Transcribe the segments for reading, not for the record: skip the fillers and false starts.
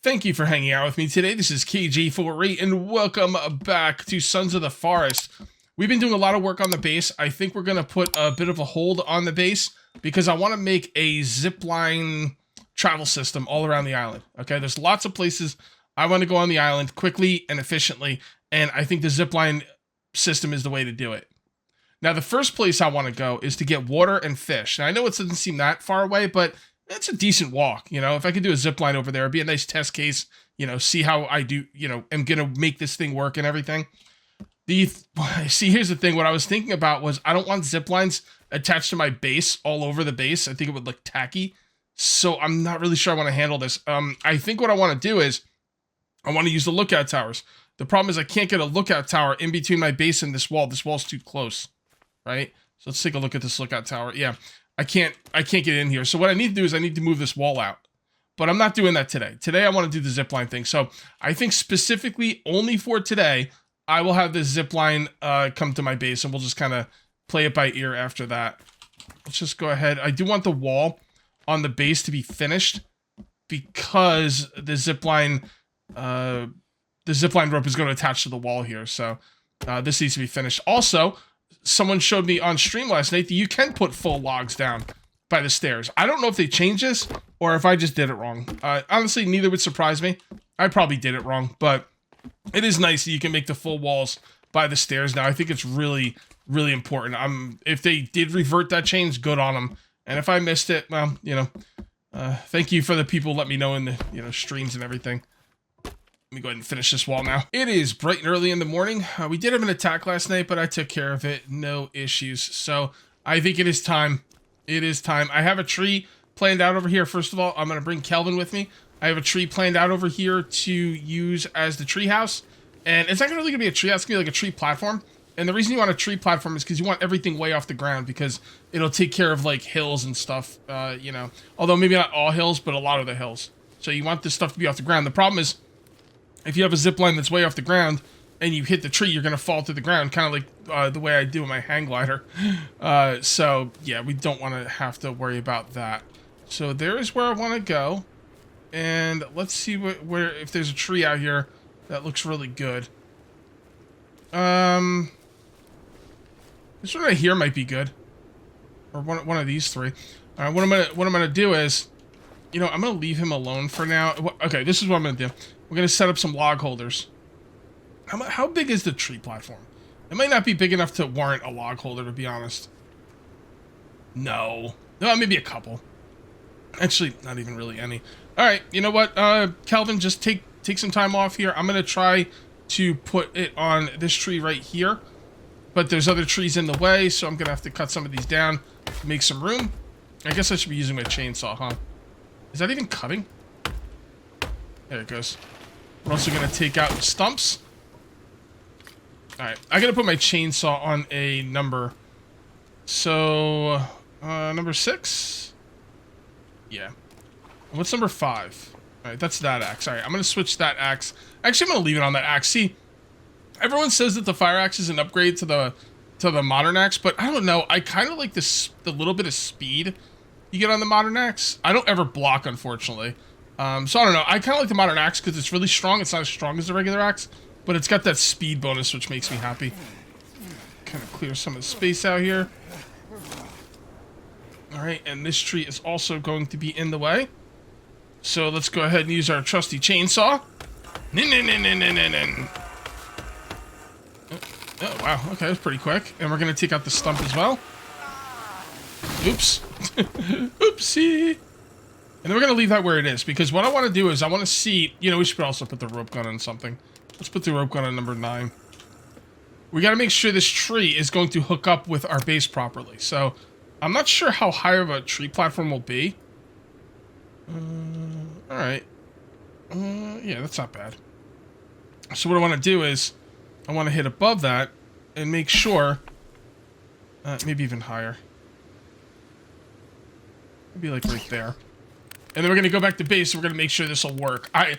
Thank you for hanging out with me today. This is KG48, and welcome back to Sons of the Forest. We've been doing a lot of work on the base. I think we're going to put a bit of a hold on the base because I want to make a zipline travel system all around the island. Okay, there's lots of places I want to go on the island quickly and efficiently, and I think the zipline system is the way to do it. Now, the first place I want to go is to get water and fish. Now, I know it doesn't seem that far away, but it's a decent walk. You know, if I could do a zip line over there, it'd be a nice test case, you know, see how I do, you know, am going to make this thing work and everything. See, here's the thing. What I was thinking about was I don't want zip lines attached to my base all over the base. I think it would look tacky. So I'm not really sure I want to handle this. I think what I want to do is I want to use the lookout towers. The problem is I can't get a lookout tower in between my base and this wall. This wall's too close, right? So let's take a look at this lookout tower. Yeah. I can't get in here. So what I need to do is I need to move this wall out. But I'm not doing that today. Today I want to do the zipline thing. So I think specifically only for today, I will have this zipline come to my base and we'll just kind of play it by ear after that. Let's just go ahead. I do want the wall on the base to be finished because the zipline rope is going to attach to the wall here. So this needs to be finished. Also, someone showed me on stream last night that you can put full logs down by the stairs. I don't know if they changed this or if I just did it wrong. Honestly, neither would surprise me. I probably did it wrong, but it is nice that you can make the full walls by the stairs now. I think it's really, really important. If they did revert that change, good on them. And if I missed it, well, you know, thank you for the people let me know in the, you know, streams and everything. Let me go ahead and finish this wall now. It is bright and early in the morning. We did have an attack last night, but I took care of it. No issues. So I think it is time. It is time. I have a tree planned out over here. First of all, I'm going to bring Kelvin with me. I have a tree planned out over here to use as the treehouse. And it's not really going to be a treehouse. It's going to be like a tree platform. And the reason you want a tree platform is because you want everything way off the ground because it'll take care of like hills and stuff, you know. Although maybe not all hills, but a lot of the hills. So you want this stuff to be off the ground. The problem is, if you have a zip line that's way off the ground and you hit the tree, you're going to fall to the ground, kind of like the way I do with my hang glider. So, yeah, we don't want to have to worry about that. So there is where I want to go. And let's see where if there's a tree out here that looks really good. This one right here might be good. Or one of these three. All right, what I'm gonna do is, you know, I'm going to leave him alone for now. Okay, this is what I'm going to do. We're going to set up some log holders. How big is the tree platform? It might not be big enough to warrant a log holder, to be honest. No, maybe a couple. Actually, not even really any. All right, you know what, Calvin, just take some time off here. I'm going to try to put it on this tree right here. But there's other trees in the way, so I'm going to have to cut some of these down to make some room. I guess I should be using my chainsaw, huh? Is that even cutting? There it goes. We're also going to take out the stumps. Alright, I got to put my chainsaw on a number. So, number 6? Yeah. What's number 5? Alright, that's that axe. Alright, I'm going to switch that axe. Actually, I'm going to leave it on that axe. See, everyone says that the fire axe is an upgrade to the modern axe, but I don't know. I kind of like the little bit of speed you get on the modern axe. I don't ever block, unfortunately. So I don't know. I kind of like the modern axe because it's really strong. It's not as strong as the regular axe, but it's got that speed bonus, which makes me happy. Kind of clear some of the space out here. All right, and this tree is also going to be in the way. So let's go ahead and use our trusty chainsaw. Oh, wow. Okay, that's pretty quick. And we're going to take out the stump as well. Oops. Oopsie. And then we're going to leave that where it is, because what I want to do is I want to see, you know, we should also put the rope gun on something. Let's put the rope gun on number 9. We got to make sure this tree is going to hook up with our base properly. So I'm not sure how high of a tree platform will be. All right. Yeah, that's not bad. So what I want to do is I want to hit above that and make sure, maybe even higher. Maybe like right there. And then we're going to go back to base, and we're going to make sure this will work. I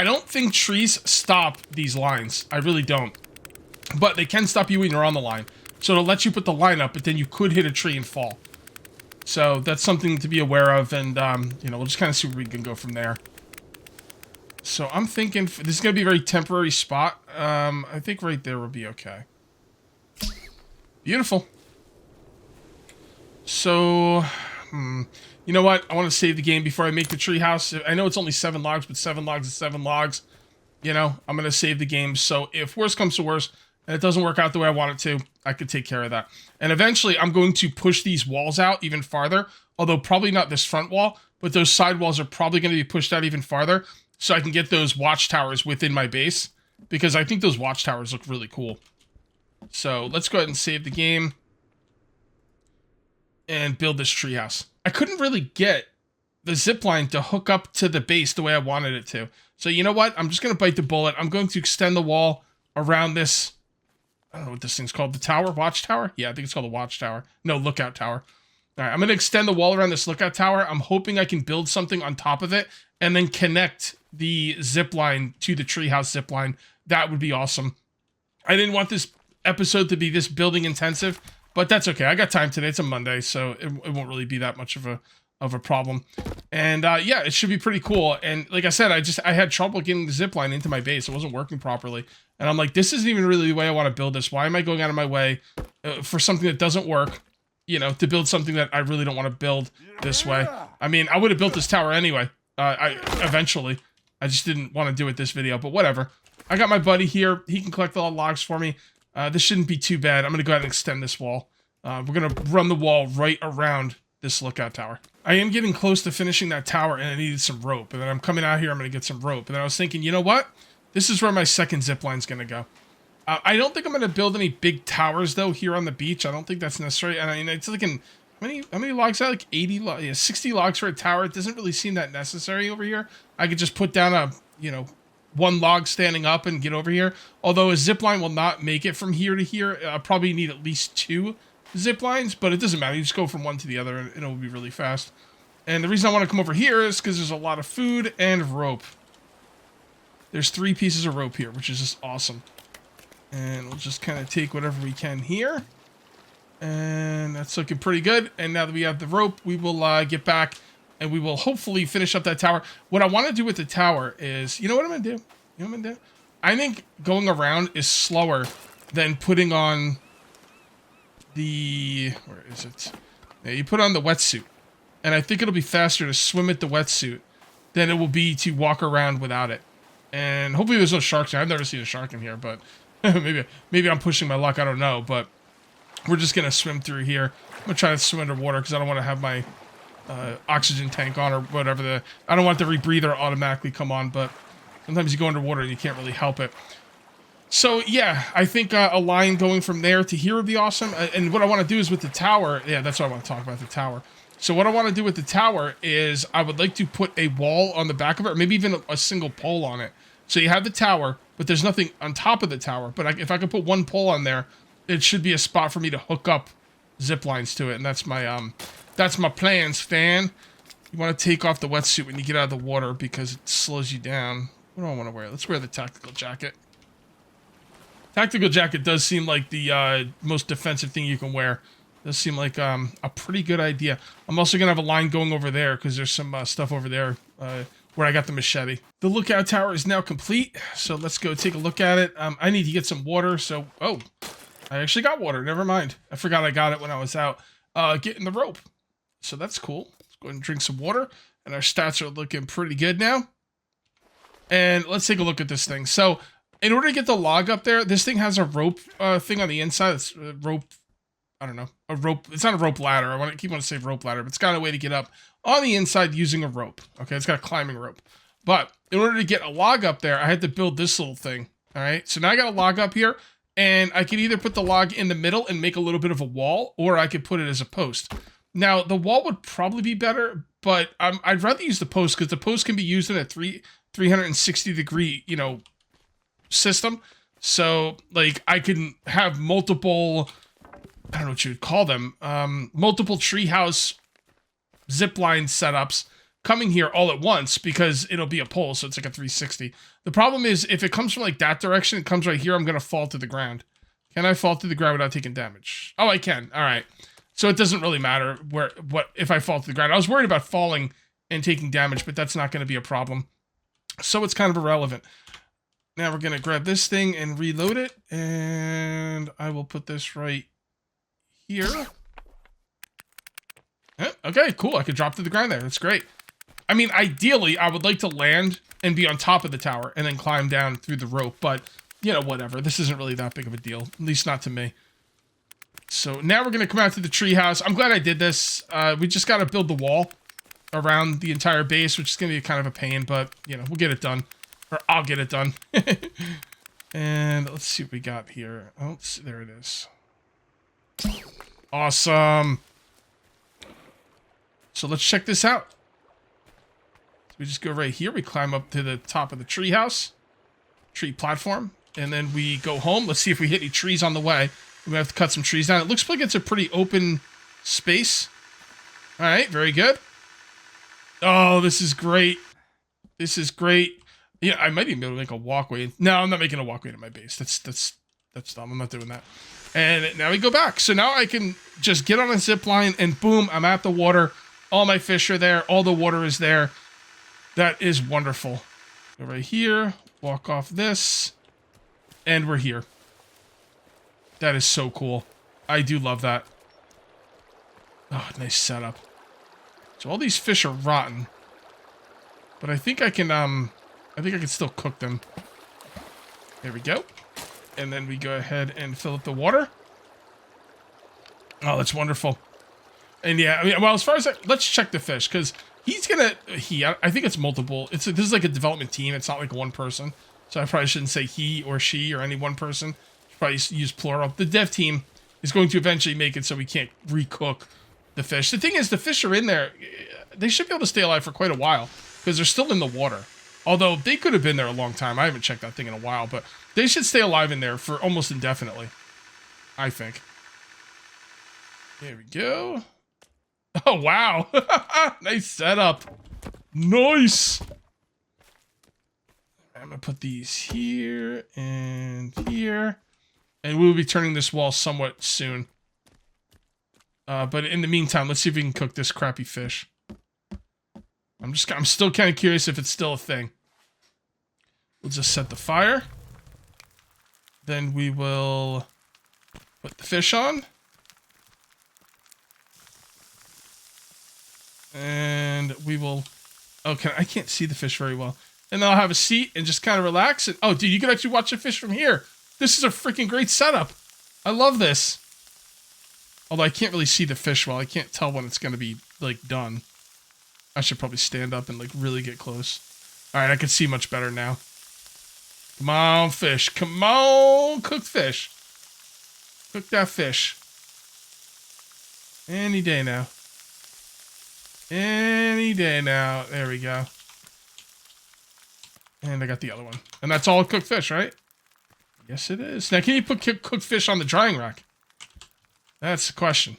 don't think trees stop these lines. I really don't. But they can stop you when you're on the line. So it'll let you put the line up, but then you could hit a tree and fall. So that's something to be aware of, and, you know, we'll just kind of see where we can go from there. So I'm thinking this is going to be a very temporary spot. I think right there will be okay. Beautiful. So, you know what? I want to save the game before I make the treehouse. I know it's only 7 logs, but 7 logs is 7 logs. You know, I'm going to save the game. So if worst comes to worst, and it doesn't work out the way I want it to, I could take care of that. And eventually, I'm going to push these walls out even farther. Although probably not this front wall, but those side walls are probably going to be pushed out even farther. So I can get those watchtowers within my base. Because I think those watchtowers look really cool. So let's go ahead and save the game. And build this treehouse. I couldn't really get the zipline to hook up to the base the way I wanted it to. So you know what? I'm just going to bite the bullet. I'm going to extend the wall around this. I don't know what this thing's called. The tower? Watchtower? Yeah, I think it's called the Watchtower. No, Lookout Tower. All right, I'm going to extend the wall around this Lookout Tower. I'm hoping I can build something on top of it and then connect the zipline to the treehouse zipline. That would be awesome. I didn't want this episode to be this building intensive, but that's okay. I got time today. It's a Monday, so it won't really be that much of a problem. And yeah, it should be pretty cool. And like I said, I had trouble getting the zipline into my base. It wasn't working properly. And I'm like, this isn't even really the way I want to build this. Why am I going out of my way for something that doesn't work, you know, to build something that I really don't want to build this way? I mean, I would have built this tower anyway, eventually. I just didn't want to do it this video, but whatever. I got my buddy here. He can collect all the logs for me. This shouldn't be too bad. I'm going to go ahead and extend this wall. We're going to run the wall right around this lookout tower. I am getting close to finishing that tower, and I needed some rope. And then I'm coming out here, I'm going to get some rope. And then I was thinking, you know what? This is where my second zip line's going to go. I don't think I'm going to build any big towers, though, here on the beach. I don't think that's necessary. And I mean, it's like how many logs are like 80, 60 logs for a tower. It doesn't really seem that necessary over here. I could just put down a, you know, 1 log standing up and get over here. Although a zip line will not make it from here to here. I'll probably need at least 2 zip lines, but it doesn't matter. You just go from one to the other and it'll be really fast. And the reason I want to come over here is because there's a lot of food and rope. There's 3 pieces of rope here, which is just awesome. And we'll just kind of take whatever we can here. And that's looking pretty good. And now that we have the rope, we will get back and we will hopefully finish up that tower. What I want to do with the tower is, you know what I'm going to do? You know what I'm going to do? I think going around is slower than putting on the, where is it? Yeah, you put on the wetsuit. And I think it'll be faster to swim at the wetsuit than it will be to walk around without it. And hopefully there's no sharks here. I've never seen a shark in here, but maybe I'm pushing my luck. I don't know, but we're just going to swim through here. I'm going to try to swim underwater because I don't want to have my oxygen tank on or whatever. I don't want the rebreather automatically come on, but sometimes you go underwater and you can't really help it. So yeah, I think a line going from there to here would be awesome. And what I want to do is with the tower, yeah, that's what I want to talk about, the tower. So what I want to do with the tower is I would like to put a wall on the back of it, or maybe even a single pole on it. So you have the tower, but there's nothing on top of the tower. But if I could put 1 pole on there, it should be a spot for me to hook up zip lines to it. And that's my plan, Stan. You want to take off the wetsuit when you get out of the water because it slows you down. What do I want to wear? Let's wear the tactical jacket. Tactical jacket does seem like the most defensive thing you can wear. Does seem like a pretty good idea. I'm also going to have a line going over there because there's some stuff over there where I got the machete. The lookout tower is now complete, so let's go take a look at it. I need to get some water, so... Oh, I actually got water. Never mind. I forgot I got it when I was out getting the rope. So that's cool. Let's go ahead and drink some water, and our stats are looking pretty good now. And let's take a look at this thing. So, in order to get the log up there, this thing has a rope thing on the inside. It's a rope... I don't know, a rope. It's not a rope ladder. I keep wanting to say rope ladder, but it's got a way to get up on the inside using a rope. Okay, it's got a climbing rope. But in order to get a log up there, I had to build this little thing. All right, so now I got a log up here, and I could either put the log in the middle and make a little bit of a wall, or I could put it as a post. Now, the wall would probably be better, but I'd rather use the post because the post can be used in a 360 degree, you know, system. So, like, I can have multiple... I don't know what you would call them, multiple treehouse zipline setups coming here all at once because it'll be a pole, so it's like a 360. The problem is if it comes from like that direction, it comes right here, I'm going to fall to the ground. Can I fall to the ground without taking damage? Oh, I can. All right. So it doesn't really matter if I fall to the ground. I was worried about falling and taking damage, but that's not going to be a problem. So it's kind of irrelevant. Now we're going to grab this thing and reload it. And I will put this right here. Okay, cool. I could drop to the ground there. That's great. I mean, ideally, I would like to land and be on top of the tower and then climb down through the rope. But, you know, whatever. This isn't really that big of a deal. At least not to me. So now we're going to come out to the treehouse. I'm glad I did this. We just got to build the wall around the entire base, which is going to be kind of a pain. But, you know, we'll get it done. Or I'll get it done. And let's see what we got here. Oh, there it is. Awesome. So let's check this out. So we just go right here. We climb up to the top of the treehouse. Tree platform. And then we go home. Let's see if we hit any trees on the way. We have to cut some trees down. It looks like it's a pretty open space. All right, very good. Oh, this is great. This is great. Yeah, I might even be able to make a walkway. No, I'm not making a walkway to my base. That's dumb. I'm not doing that. And now we go back. So now I can just get on a zip line and boom, I'm at the water. All my fish are there. All the water is there. That is wonderful. Go right here. Walk off this. And we're here. That is so cool. I do love that. Oh, nice setup. So all these fish are rotten. But I think I can still cook them. There we go. And then we go ahead and fill up the water. Oh, that's wonderful. And yeah, I mean, well, as far as let's check the fish, because I think it's multiple. This is like a development team. It's not like one person. So I probably shouldn't say he or she or any one person. Probably use plural. The dev team is going to eventually make it so we can't recook the fish. The thing is, the fish are in there. They should be able to stay alive for quite a while because they're still in the water. Although they could have been there a long time. I haven't checked that thing in a while, but they should stay alive in there for almost indefinitely, I think. There we go. Oh, wow. Nice setup. Nice. I'm going to put these here and here. And we'll be turning this wall somewhat soon. But in the meantime, let's see if we can cook this crappy fish. I'm still kind of curious if it's still a thing. We'll just set the fire. Then we will put the fish on. And we will... Okay, I can't see the fish very well. And then I'll have a seat and just kind of relax. And, oh, dude, you can actually watch the fish from here. This is a freaking great setup. I love this. Although I can't really see the fish well. I can't tell when it's going to be, like, done. I should probably stand up and, like, really get close. All right, I can see much better now. Come on, fish. Come on, cook fish. Cook that fish. Any day now. Any day now. There we go. And I got the other one. And that's all cooked fish, right? Yes, it is. Now, can you put cooked fish on the drying rack? That's the question.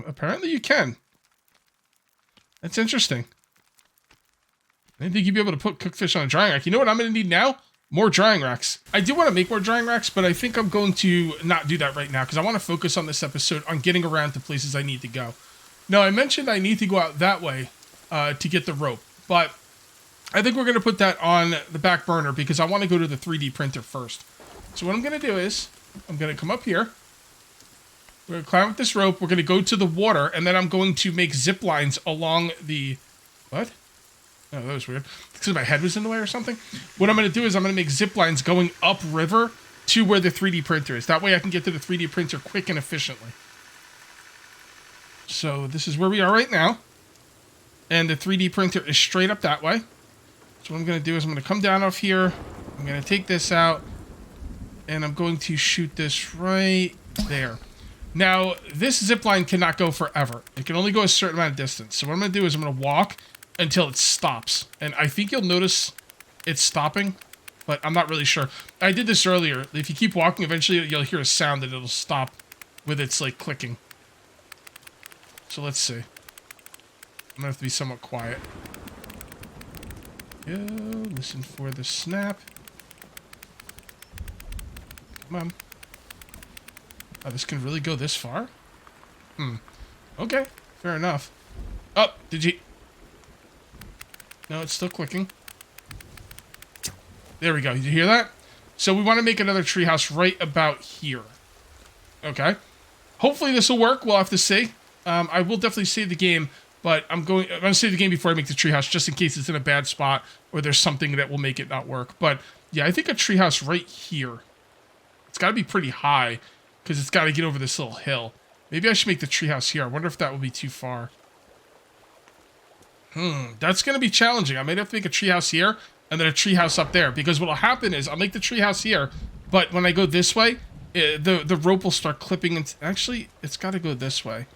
Apparently you can. That's interesting. I didn't think you'd be able to put cooked fish on a drying rack. You know what I'm going to need now? More drying racks. I do want to make more drying racks, but I think I'm going to not do that right now because I want to focus on this episode on getting around to places I need to go. Now, I mentioned I need to go out that way to get the rope, but I think we're going to put that on the back burner because I want to go to the 3D printer first. So what I'm going to do is I'm going to come up here. We're going to climb up this rope. We're going to go to the water, and then I'm going to make zip lines along the... What? Oh, that was weird. Because my head was in the way or something. What I'm going to do is I'm going to make zip lines going upriver to where the 3D printer is. That way I can get to the 3D printer quick and efficiently. So this is where we are right now. And the 3D printer is straight up that way. So what I'm going to do is I'm going to come down off here. I'm going to take this out. And I'm going to shoot this right there. Now, this zipline cannot go forever. It can only go a certain amount of distance. So what I'm going to do is I'm going to walk until it stops. And I think you'll notice it's stopping, but I'm not really sure. I did this earlier. If you keep walking, eventually you'll hear a sound that it'll stop with its, like, clicking. So let's see. I'm going to have to be somewhat quiet. Go, listen for the snap. Come on. Oh, this can really go this far? Okay, fair enough. Oh, did you... No, it's still clicking. There we go. Did you hear that? So we want to make another treehouse right about here. Okay. Hopefully this will work. We'll have to see. I will definitely save the game, but I'm going to save the game before I make the treehouse, just in case it's in a bad spot or there's something that will make it not work. But yeah, I think a treehouse right here. It's got to be pretty high because it's got to get over this little hill. Maybe I should make the treehouse here. I wonder if that will be too far. That's going to be challenging. I might have to make a treehouse here and then a treehouse up there, because what will happen is I'll make the treehouse here, but when I go this way, the rope will start clipping. And actually, it's got to go this way.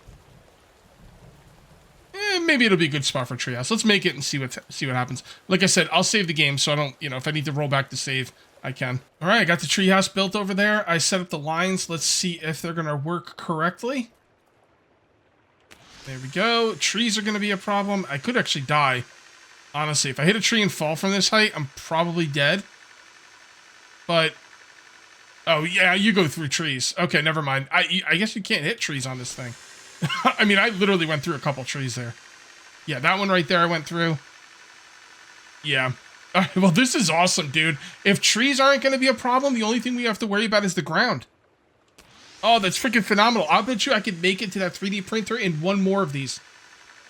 Maybe it'll be a good spot for a treehouse. Let's make it and see what happens. Like I said, I'll save the game so I don't, if I need to roll back to save, I can. All right, I got the treehouse built over there. I set up the lines. Let's see if they're going to work correctly. There we go. Trees are going to be a problem. I could actually die. Honestly, if I hit a tree and fall from this height, I'm probably dead. But, oh yeah, you go through trees. Okay, never mind. I guess you can't hit trees on this thing. I mean, I literally went through a couple trees there. Yeah, that one right there I went through. Yeah. Well, this is awesome, dude. If trees aren't going to be a problem, the only thing we have to worry about is the ground. Oh, that's freaking phenomenal. I'll bet you I could make it to that 3D printer in one more of these.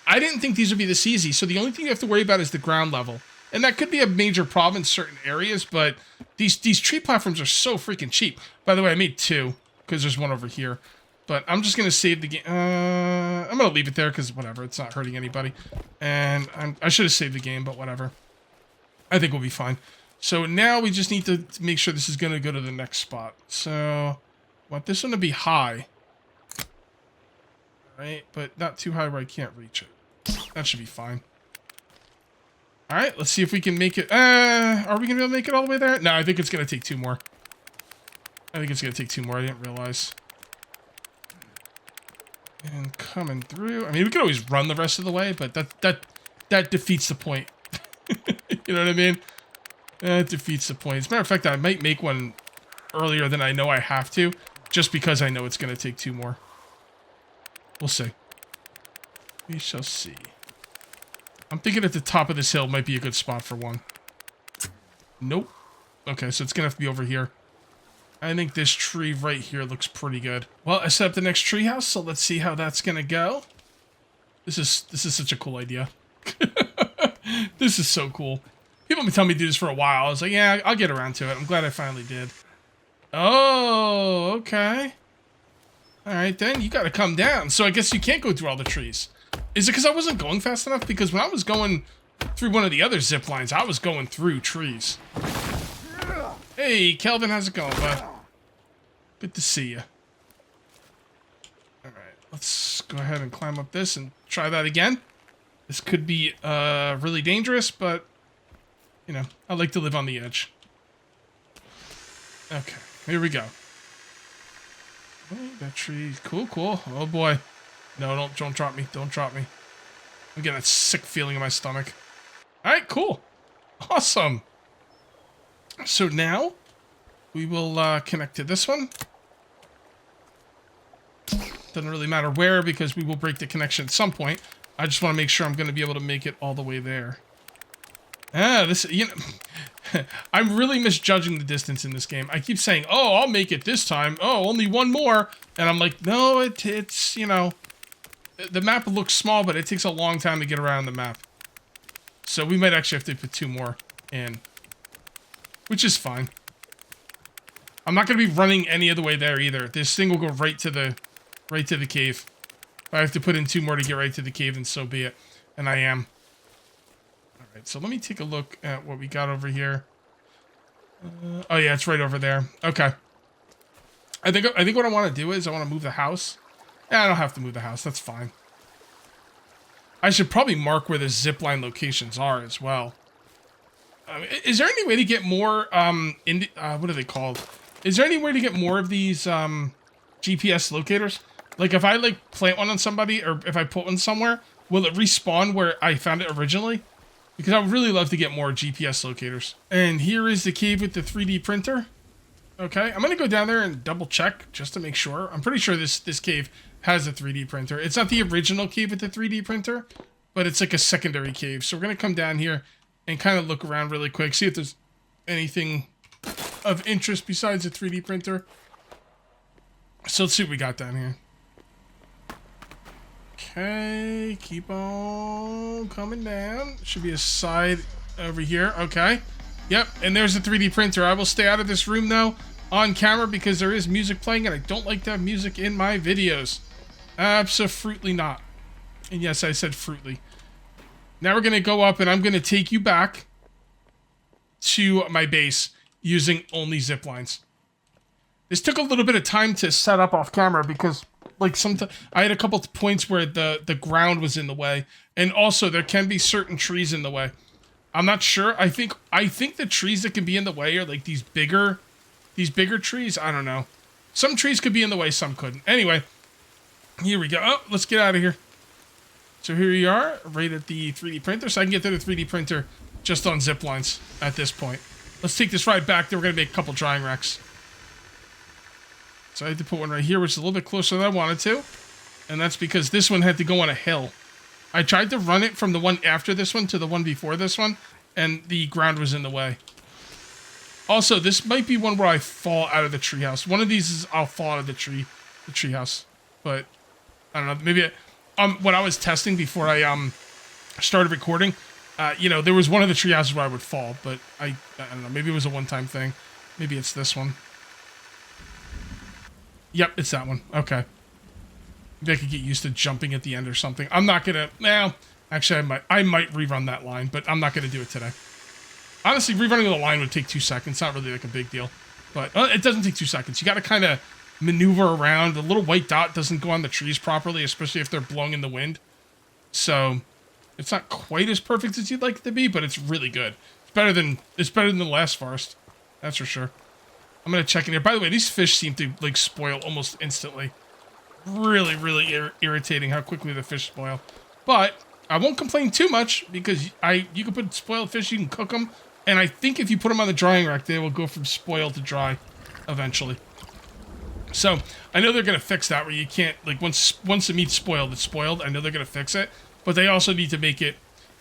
I didn't think these would be this easy, so the only thing you have to worry about is the ground level. And that could be a major problem in certain areas, but these tree platforms are so freaking cheap. By the way, I made 2, because there's one over here. But I'm just going to save the game. I'm going to leave it there, because whatever, it's not hurting anybody. And I should have saved the game, but whatever. I think we'll be fine. So now we just need to make sure this is going to go to the next spot. So, want this one to be high. Right, but not too high where I can't reach it. That should be fine. Alright, let's see if we can make it. Are we going to be able to make it all the way there? No, I think it's going to take 2 more. I didn't realize. And coming through. I mean, we could always run the rest of the way, but that defeats the point. You know what I mean? That defeats the point. As a matter of fact, I might make one earlier than I know I have to, just because I know it's going to take 2 more. We'll see. We shall see. I'm thinking at the top of this hill might be a good spot for one. Nope. Okay, so it's going to have to be over here. I think this tree right here looks pretty good. Well, I set up the next tree house, so let's see how that's going to go. This is such a cool idea. This is so cool. People have been telling me to do this for a while. I was like, yeah, I'll get around to it. I'm glad I finally did. Oh, okay. All right, then. You got to come down. So I guess you can't go through all the trees. Is it because I wasn't going fast enough? Because when I was going through one of the other zip lines, I was going through trees. Hey, Kelvin, how's it going, bud? Good to see you. All right, let's go ahead and climb up this and try that again. This could be really dangerous, but, I like to live on the edge. Okay, here we go. Oh, that tree. Cool, cool. Oh, boy. No, don't drop me. Don't drop me. I'm getting that sick feeling in my stomach. All right, cool. Awesome. So now we will connect to this one. Doesn't really matter where, because we will break the connection at some point. I just want to make sure I'm going to be able to make it all the way there. I'm really misjudging the distance in this game. I keep saying, oh, I'll make it this time. Oh, only one more. And I'm like, no, it's, the map looks small, but it takes a long time to get around the map. So we might actually have to put 2 more in, which is fine. I'm not going to be running any other way there either. This thing will go right to the cave. If I have to put in 2 more to get right to the cave, then so be it. And I am. Alright, so let me take a look at what we got over here. Oh yeah, it's right over there. Okay. I think what I want to do is I want to move the house. Yeah, I don't have to move the house. That's fine. I should probably mark where the zipline locations are as well. Is there any way to get more, what are they called? Is there any way to get more of these, GPS locators? Like, if I, plant one on somebody, or if I put one somewhere, will it respawn where I found it originally? Because I would really love to get more GPS locators. And here is the cave with the 3D printer. Okay, I'm going to go down there and double check, just to make sure. I'm pretty sure this cave has a 3D printer. It's not the original cave with the 3D printer, but it's like a secondary cave. So we're going to come down here and kind of look around really quick, see if there's anything of interest besides a 3D printer. So let's see what we got down here. Okay, keep on coming down. Should be a side over here. Okay. Yep, and there's a 3D printer. I will stay out of this room, though, on camera, because there is music playing, and I don't like to have music in my videos. Absolutely not. And yes, I said fruitly. Now we're going to go up, and I'm going to take you back to my base using only ziplines. This took a little bit of time to set up off camera because, like, sometimes I had a couple of points where the ground was in the way, and also there can be certain trees in the way. I'm not sure. I think the trees that can be in the way are like these bigger trees. I don't know. Some trees could be in the way, some couldn't. Anyway, here we go. Oh, let's get out of here. So here we are, right at the 3D printer. So I can get to the 3D printer just on zip lines at this point. Let's take this ride back. Then we're gonna make a couple drying racks. So I had to put one right here, which is a little bit closer than I wanted to. And that's because this one had to go on a hill. I tried to run it from the one after this one to the one before this one, and the ground was in the way. Also, this might be one where I fall out of the treehouse. One of these is I'll fall out of the treehouse. But, I don't know, maybe, when I was testing before I, started recording, you know, there was one of the treehouses where I would fall, but I don't know, maybe it was a one-time thing. Maybe it's this one. Yep, it's that one. Okay. Maybe I could get used to jumping at the end or something. I'm not gonna... Well, actually, I might rerun that line, but I'm not gonna do it today. Honestly, rerunning the line would take 2 seconds. Not really like a big deal. But it doesn't take 2 seconds. You gotta kind of maneuver around. The little white dot doesn't go on the trees properly, especially if they're blowing in the wind. So, it's not quite as perfect as you'd like it to be, but it's really good. It's better than the last forest. That's for sure. I'm gonna check in here. By the way, these fish seem to, like, spoil almost instantly. Really, really irritating how quickly the fish spoil. But I won't complain too much because you can put spoiled fish, you can cook them, and I think if you put them on the drying rack, they will go from spoiled to dry eventually. So I know they're gonna fix that where you can't, like, once the meat's spoiled, it's spoiled. I know they're gonna fix it, but they also need to make it,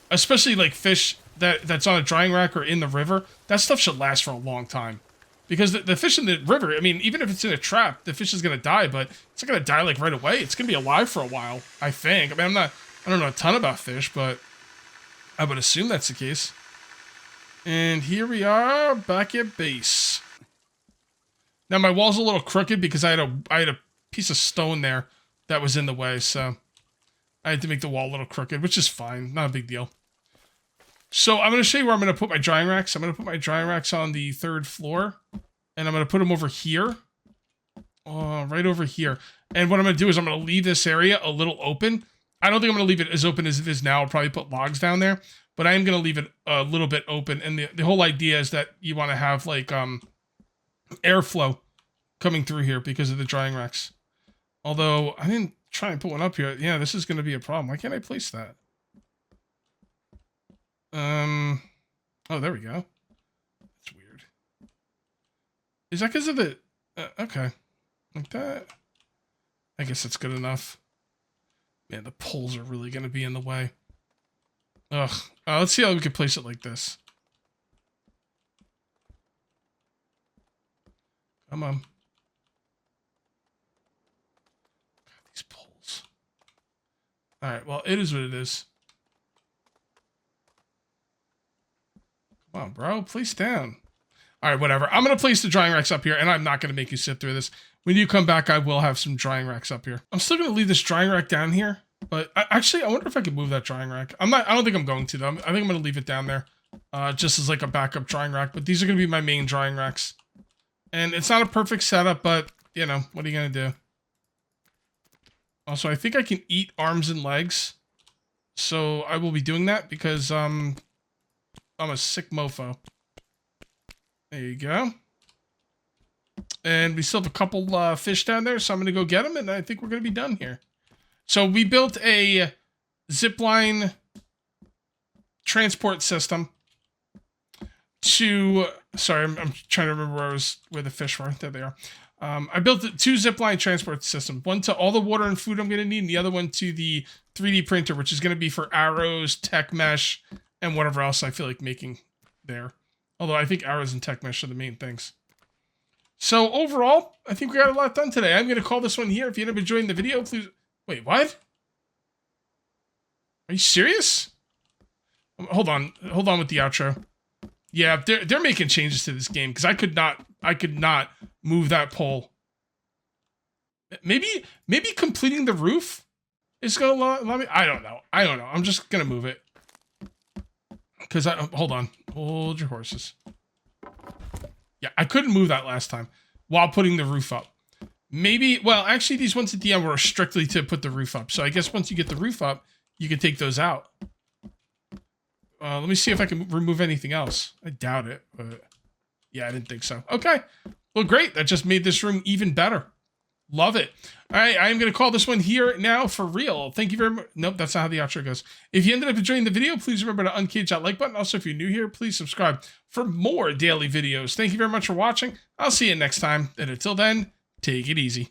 especially like fish that's on a drying rack or in the river. That stuff should last for a long time. Because the fish in the river, I mean, even if it's in a trap, the fish is going to die, but it's not going to die, like, right away. It's going to be alive for a while, I think. I mean, I don't know a ton about fish, but I would assume that's the case. And here we are, back at base. Now, my wall's a little crooked because I had a piece of stone there that was in the way, so I had to make the wall a little crooked, which is fine. Not a big deal. So I'm going to show you where I'm going to put my drying racks. I'm going to put my drying racks on the 3rd floor. And I'm going to put them over here. Right over here. And what I'm going to do is I'm going to leave this area a little open. I don't think I'm going to leave it as open as it is now. I'll probably put logs down there. But I am going to leave it a little bit open. And the whole idea is that you want to have, like, airflow coming through here because of the drying racks. Although, I didn't try and put one up here. Yeah, this is going to be a problem. Why can't I place that? Oh, there we go. That's weird. Is that because of the... okay. Like that? I guess that's good enough. Man, the poles are really going to be in the way. Ugh. Let's see how we can place it like this. Come on. God, these poles. Alright, well, it is what it is. Come on, bro. Place down. All right, whatever. I'm going to place the drying racks up here, and I'm not going to make you sit through this. When you come back, I will have some drying racks up here. I'm still going to leave this drying rack down here, but actually, I wonder if I could move that drying rack. I don't think I'm going to, though. I think I'm going to leave it down there, just as like a backup drying rack, but these are going to be my main drying racks. And it's not a perfect setup, but, you know, what are you going to do? Also, I think I can eat arms and legs, so I will be doing that because, I'm a sick mofo. There you go. And we still have a couple fish down there, so I'm going to go get them, and I think we're going to be done here. So we built a zipline transport system to... Sorry, I'm trying to remember where the fish were. There they are. I built 2 zipline transport systems. One to all the water and food I'm going to need, and the other one to the 3D printer, which is going to be for arrows, tech mesh, and whatever else I feel like making there. Although I think arrows and tech mesh are the main things. So overall, I think we got a lot done today. I'm going to call this one here. If you end up enjoying the video, please... Wait, what? Are you serious? Hold on with the outro. Yeah, they're making changes to this game because I could not move that pole. Maybe completing the roof is gonna allow me. I don't know. I'm just gonna move it because hold your horses. Yeah, I couldn't move that last time while putting the roof up. Maybe, well, actually these ones at the end were strictly to put the roof up. So I guess once you get the roof up, you can take those out. Let me see if I can remove anything else. I doubt it, but yeah, I didn't think so. Okay. Well, great. That just made this room even better. Love it. All right, I am going to call this one here now for real. Thank you very much. Nope, that's not how the outro goes. If you ended up enjoying the video, please remember to uncage that like button. Also, if you're new here, please subscribe for more daily videos. Thank you very much for watching. I'll see you next time. And until then, take it easy.